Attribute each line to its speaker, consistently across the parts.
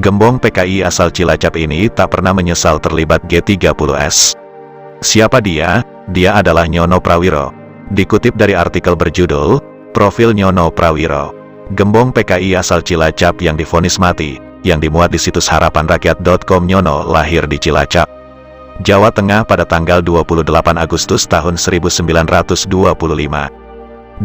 Speaker 1: Gembong PKI asal Cilacap ini tak pernah menyesal terlibat G30S. Siapa dia? Dia adalah Nyono Prawiro. Dikutip dari artikel berjudul, Profil Nyono Prawiro. Gembong PKI asal Cilacap yang divonis mati, yang dimuat di situs harapanrakyat.com. Nyono lahir di Cilacap, Jawa Tengah pada tanggal 28 Agustus tahun 1925.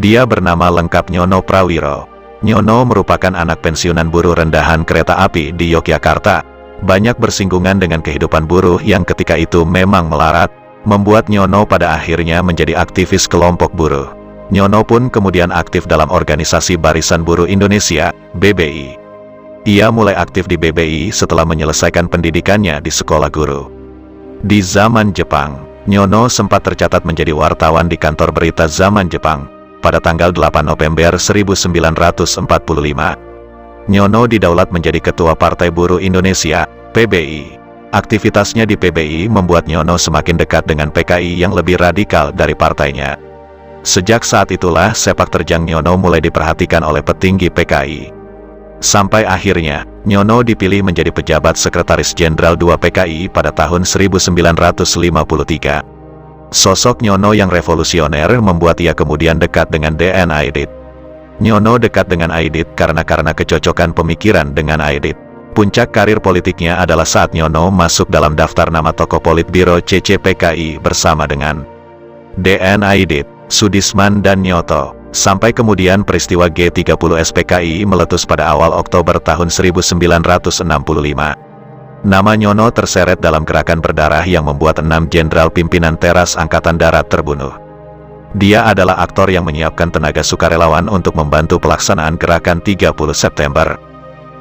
Speaker 1: Dia bernama lengkap Nyono Prawiro. Nyono merupakan anak pensiunan buruh rendahan kereta api di Yogyakarta. Banyak bersinggungan dengan kehidupan buruh yang ketika itu memang melarat, membuat Nyono pada akhirnya menjadi aktivis kelompok buruh. Nyono pun kemudian aktif dalam organisasi Barisan Buruh Indonesia, BBI. Ia mulai aktif di BBI setelah menyelesaikan pendidikannya di sekolah guru. Di zaman Jepang, Nyono sempat tercatat menjadi wartawan di kantor berita zaman Jepang. Pada tanggal 8 November 1945, Nyono didaulat menjadi Ketua Partai Buruh Indonesia, PBI. Aktivitasnya di PBI membuat Nyono semakin dekat dengan PKI yang lebih radikal dari partainya. Sejak saat itulah sepak terjang Nyono mulai diperhatikan oleh petinggi PKI. Sampai akhirnya, Nyono dipilih menjadi pejabat Sekretaris Jenderal II PKI pada tahun 1953. Sosok Nyono yang revolusioner membuat ia kemudian dekat dengan DN Aidit. Nyono dekat dengan Aidit karena kecocokan pemikiran dengan Aidit. Puncak karir politiknya adalah saat Nyono masuk dalam daftar nama tokoh Politbiro CCPKI bersama dengan DN Aidit, Sudisman dan Nyoto. Sampai kemudian peristiwa G30S PKI meletus pada awal Oktober tahun 1965. Nama Nyono terseret dalam gerakan berdarah yang membuat 6 jenderal pimpinan teras Angkatan Darat terbunuh. Dia adalah aktor yang menyiapkan tenaga sukarelawan untuk membantu pelaksanaan gerakan 30 September.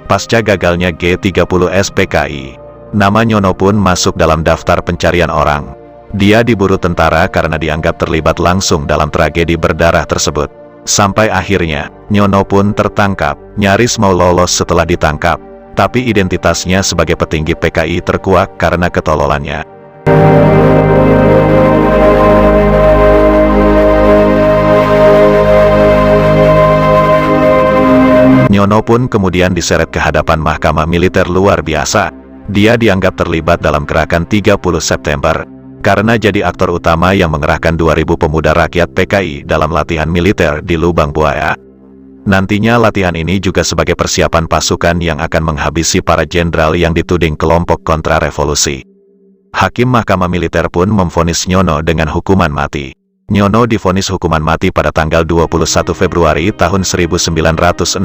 Speaker 1: Pasca gagalnya G30S PKI, nama Nyono pun masuk dalam daftar pencarian orang. Dia diburu tentara karena dianggap terlibat langsung dalam tragedi berdarah tersebut. Sampai akhirnya, Nyono pun tertangkap, nyaris mau lolos setelah ditangkap. Tapi identitasnya sebagai petinggi PKI terkuak karena ketololannya. Nyono pun kemudian diseret ke hadapan Mahkamah Militer luar biasa. Dia dianggap terlibat dalam gerakan 30 September, karena jadi aktor utama yang mengerahkan 2000 pemuda rakyat PKI dalam latihan militer di Lubang Buaya. Nantinya latihan ini juga sebagai persiapan pasukan yang akan menghabisi para jenderal yang dituding kelompok kontra-revolusi. Hakim Mahkamah Militer pun memvonis Nyono dengan hukuman mati. Nyono divonis hukuman mati pada tanggal 21 Februari tahun 1966.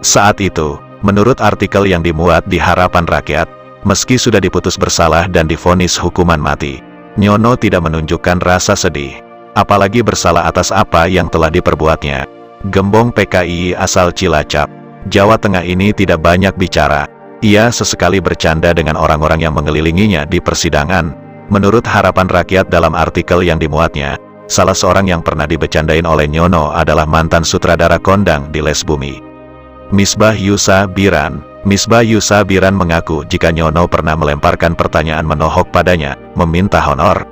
Speaker 1: Saat itu, menurut artikel yang dimuat di Harapan Rakyat, meski sudah diputus bersalah dan divonis hukuman mati, Nyono tidak menunjukkan rasa sedih, apalagi bersalah atas apa yang telah diperbuatnya. Gembong PKI asal Cilacap, Jawa Tengah ini tidak banyak bicara. Ia sesekali bercanda dengan orang-orang yang mengelilinginya di persidangan. Menurut Harapan Rakyat dalam artikel yang dimuatnya, salah seorang yang pernah dibecandain oleh Nyono adalah mantan sutradara kondang di Les Bumi, Misbah Yusa Biran. Misbah Yusa Biran mengaku jika Nyono pernah melemparkan pertanyaan menohok padanya, meminta honor.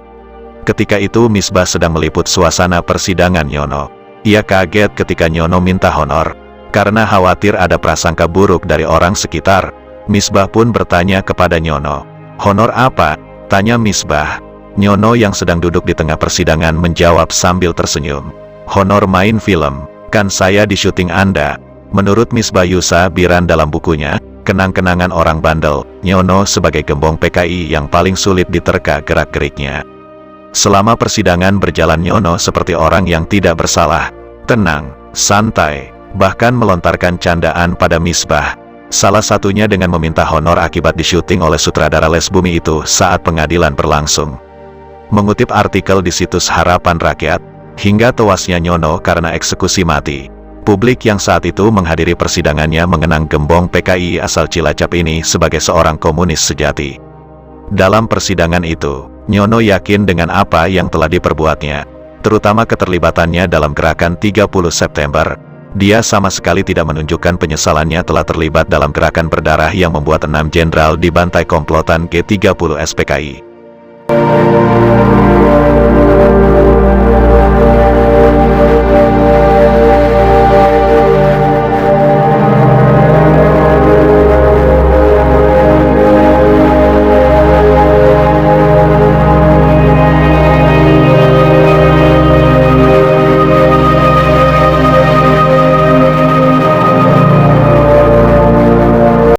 Speaker 1: Ketika itu Misbah sedang meliput suasana persidangan Nyono. Ia kaget ketika Nyono minta honor, karena khawatir ada prasangka buruk dari orang sekitar. Misbah pun bertanya kepada Nyono, "Honor apa?" tanya Misbah. Nyono yang sedang duduk di tengah persidangan menjawab sambil tersenyum, "Honor main film, kan saya di syuting Anda." Menurut Misbah Yusa Biran dalam bukunya, Kenang-kenangan Orang Bandel, Nyono sebagai gembong PKI yang paling sulit diterka gerak-geriknya. Selama persidangan berjalan Nyono seperti orang yang tidak bersalah, tenang, santai, bahkan melontarkan candaan pada Misbah. Salah satunya dengan meminta honor akibat disyuting oleh sutradara Les Bumi itu saat pengadilan berlangsung. Mengutip artikel di situs Harapan Rakyat, hingga tewasnya Nyono karena eksekusi mati. Publik yang saat itu menghadiri persidangannya mengenang gembong PKI asal Cilacap ini sebagai seorang komunis sejati. Dalam persidangan itu, Nyono yakin dengan apa yang telah diperbuatnya, terutama keterlibatannya dalam gerakan 30 September. Dia sama sekali tidak menunjukkan penyesalannya telah terlibat dalam gerakan berdarah yang membuat 6 jenderal dibantai komplotan G30S PKI.